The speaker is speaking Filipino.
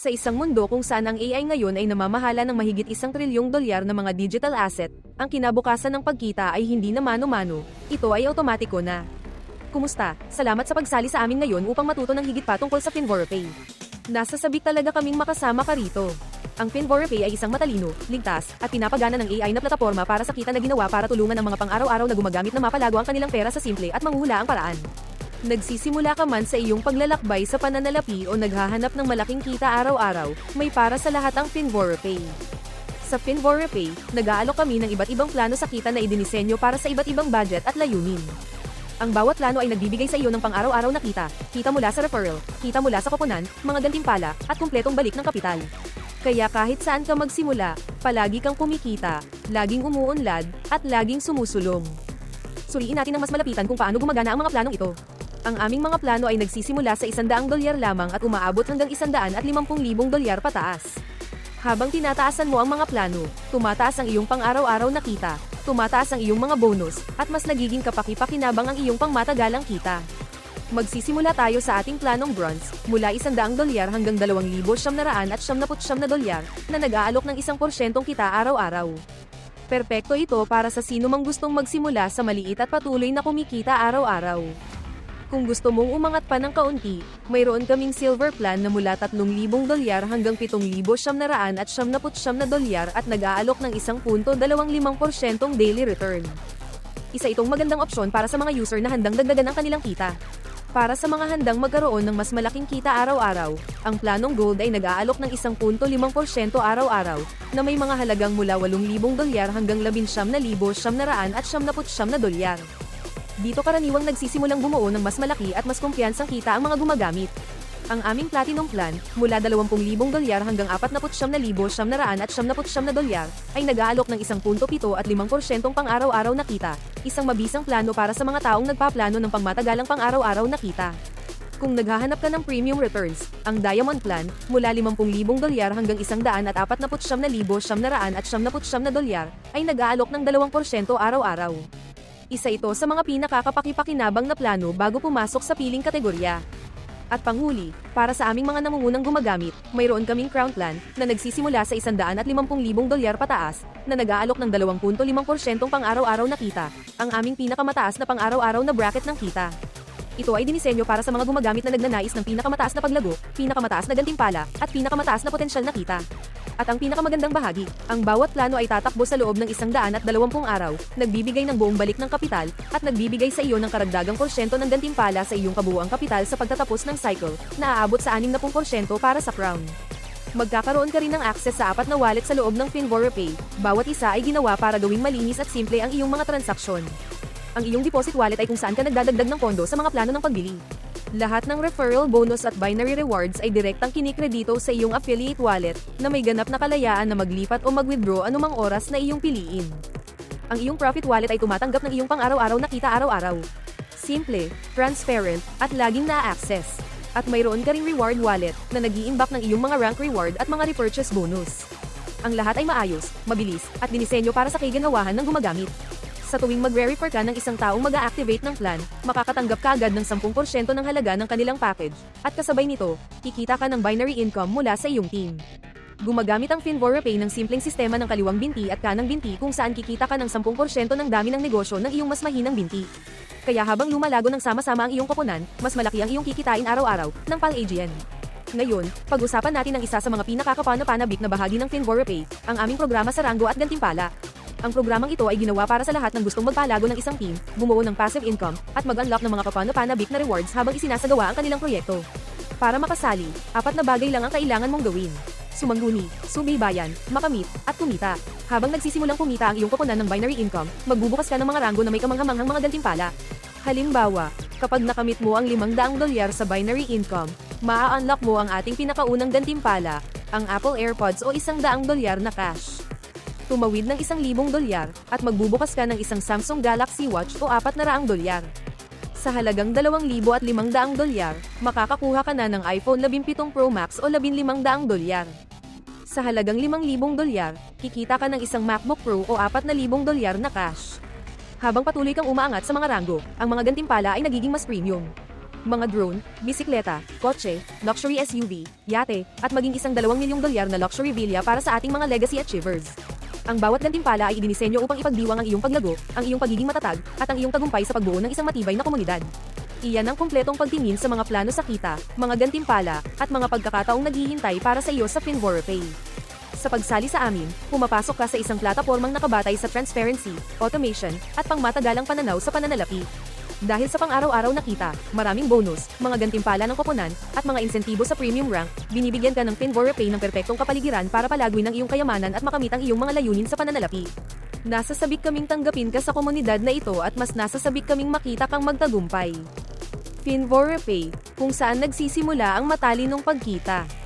Sa isang mundo kung saan ang AI ngayon ay namamahala ng mahigit $1 trilyon na mga digital asset, ang kinabukasan ng pagkita ay hindi na mano-mano, ito ay automatiko na. Kumusta? Salamat sa pagsali sa amin ngayon upang matuto ng higit pa tungkol sa FinVoroPay. Nasasabik talaga kaming makasama ka rito. Ang FinVoroPay ay isang matalino, ligtas, at pinapagana ng AI na plataporma para sa kita na ginawa para tulungan ang mga pang-araw-araw na gumagamit na mapalago ang kanilang pera sa simple at manghula ang paraan. Nagsisimula ka man sa iyong paglalakbay sa pananalapi o naghahanap ng malaking kita araw-araw, may para sa lahat ang FinVoroPay. Sa FinVoroPay, nag-aalok kami ng iba't ibang plano sa kita na idinisenyo para sa iba't ibang budget at layunin. Ang bawat plano ay nagbibigay sa iyo ng pang-araw-araw na kita, kita mula sa referral, kita mula sa koponan, mga gantimpala, at kumpletong balik ng kapital. Kaya kahit saan ka magsimula, palagi kang kumikita, laging umuunlad, at laging sumusulong. Suriin natin ng mas malapitan kung paano gumagana ang mga planong ito. Ang aming mga plano ay nagsisimula sa $100 lamang at umaabot hanggang $150,000 pataas. Habang tinataasan mo ang mga plano, tumataas ang iyong pang-araw-araw na kita, tumataas ang iyong mga bonus, at mas nagiging kapaki-pakinabang ang iyong pangmatagalang kita. Magsisimula tayo sa ating planong bronze, mula $100 hanggang $2,999 na nag-aalok ng 1% kita araw-araw. Perpekto ito para sa sino mang gustong magsimula sa maliit at patuloy na kumikita araw-araw. Kung gusto mong umangat pa ng kaunti, mayroon kaming silver plan na mula $3,000 hanggang $7,999 at nag-aalok ng 1.25% daily return. Isa itong magandang opsyon para sa mga user na handang dagdagan ang kanilang kita. Para sa mga handang magkaroon ng mas malaking kita araw-araw, ang planong gold ay nag-aalok ng 1.5% araw-araw, na may mga halagang mula $8,000 hanggang $19,999. Dito karaniwang nagsisimulang bumuo ng mas malaki at mas kumpiyansang kita ang mga gumagamit. Ang aming platinum plan, mula $20,000 hanggang $49,999 ay nag-aalok ng 1.7 at 5% pang-araw-araw na kita, isang mabisang plano para sa mga taong nagpaplano ng pangmatagalang pang-araw-araw na kita. Kung naghahanap ka ng premium returns, ang diamond plan, mula $50,000 hanggang $149,999 ay nag-aalok ng 2% araw-araw. Isa ito sa mga pinakakapaki-pakinabang na plano bago pumasok sa piling kategorya. At panghuli, para sa aming mga namungunang gumagamit, mayroon kaming crown plan na nagsisimula sa $150,000 pataas na nag-aalok ng 2.5% pang-araw-araw na kita, ang aming pinakamataas na pang-araw-araw na bracket ng kita. Ito ay dinisenyo para sa mga gumagamit na nagnanais ng pinakamataas na paglago, pinakamataas na gantimpala, at pinakamataas na potensyal na kita. At ang pinakamagandang bahagi, ang bawat plano ay tatakbo sa loob ng 120 araw, nagbibigay ng buong balik ng kapital, at nagbibigay sa iyo ng karagdagang porsyento ng gantimpala sa iyong kabuuang kapital sa pagtatapos ng cycle, na aabot sa 60% para sa crown. Magkakaroon ka rin ng access sa 4 na wallet sa loob ng FinVoroPay, bawat isa ay ginawa para gawing malinis at simple ang iyong mga transaksyon. Ang iyong deposit wallet ay kung saan ka nagdadagdag ng pondo sa mga plano ng pagbili. Lahat ng referral bonus at binary rewards ay direktang kinikredito sa iyong affiliate wallet na may ganap na kalayaan na maglipat o mag-withdraw anumang oras na iyong piliin. Ang iyong profit wallet ay tumatanggap ng iyong pang-araw-araw na kita araw-araw. Simple, transparent, at laging na-access. At mayroon ka ring reward wallet na nag-iimbak ng iyong mga rank reward at mga repurchase bonus. Ang lahat ay maayos, mabilis, at dinisenyo para sa kaganawahan ng gumagamit. Sa tuwing magre-refer ka ng isang taong mag-a-activate ng plan, makakatanggap ka agad ng 10% ng halaga ng kanilang package, at kasabay nito, kikita ka ng binary income mula sa iyong team. Gumagamit ang FinVoroPay ng simpleng sistema ng kaliwang binti at kanang binti kung saan kikita ka ng 10% ng dami ng negosyo ng iyong mas mahinang binti. Kaya habang lumalago ng sama-sama ang iyong koponan, mas malaki ang iyong kikitain araw-araw, ng PAL-AGN. Ngayon, pag-usapan natin ang isa sa mga pinakakapanabik na bahagi ng FinVoroPay, ang aming programa sa Rango at Gantimpala. Ang programang ito ay ginawa para sa lahat ng gustong magpalago ng isang team, bumuo ng passive income, at mag-unlock ng mga kapanpanabik na rewards habang isinasagawa ang kanilang proyekto. Para makasali, 4 na bagay lang ang kailangan mong gawin. Sumangguni, subaybayan, makamit, at kumita. Habang nagsisimulang kumita ang iyong koponan ng binary income, magbubukas ka ng mga rango na may kamanghamanghang mga gantimpala. Halimbawa, kapag nakamit mo ang $500 sa binary income, maa-unlock mo ang ating pinakaunang gantimpala, ang Apple AirPods o $100 na cash. Tumawid ng $1,000 at magbubukas ka ng isang Samsung Galaxy Watch o $400. Sa halagang $2,500, makakakuha ka na ng iPhone 17 Pro Max o $1,500. Sa halagang $5,000, kikita ka ng isang MacBook Pro o $4,000 na cash. Habang patuloy kang umaangat sa mga rango, ang mga gantimpala ay nagiging mas premium. mga drone, bisikleta, kotse, luxury SUV, yate, at maging isang $2 milyong na luxury villa para sa ating mga legacy achievers. Ang bawat gantimpala ay idinisenyo upang ipagdiwang ang iyong paglago, ang iyong pagiging matatag, at ang iyong tagumpay sa pagbuo ng isang matibay na komunidad. Iyan ang kumpletong pagtingin sa mga plano sa kita, mga gantimpala, at mga pagkakataong naghihintay para sa iyo sa FinVoroPay. Sa pagsali sa amin, pumapasok ka sa isang platapormang nakabatay sa transparency, automation, at pangmatagalang pananaw sa pananalapi. Dahil sa pang-araw-araw na kita, maraming bonus, mga gantimpala ng koponan, at mga insentibo sa premium rank, binibigyan ka ng FinVoroPay ng perpektong kapaligiran para palaguin ang iyong kayamanan at makamit ang iyong mga layunin sa pananalapi. Nasasabik kaming tanggapin ka sa komunidad na ito at mas nasasabik kaming makita kang magtagumpay. FinVoroPay, kung saan nagsisimula ang matalinong pagkita.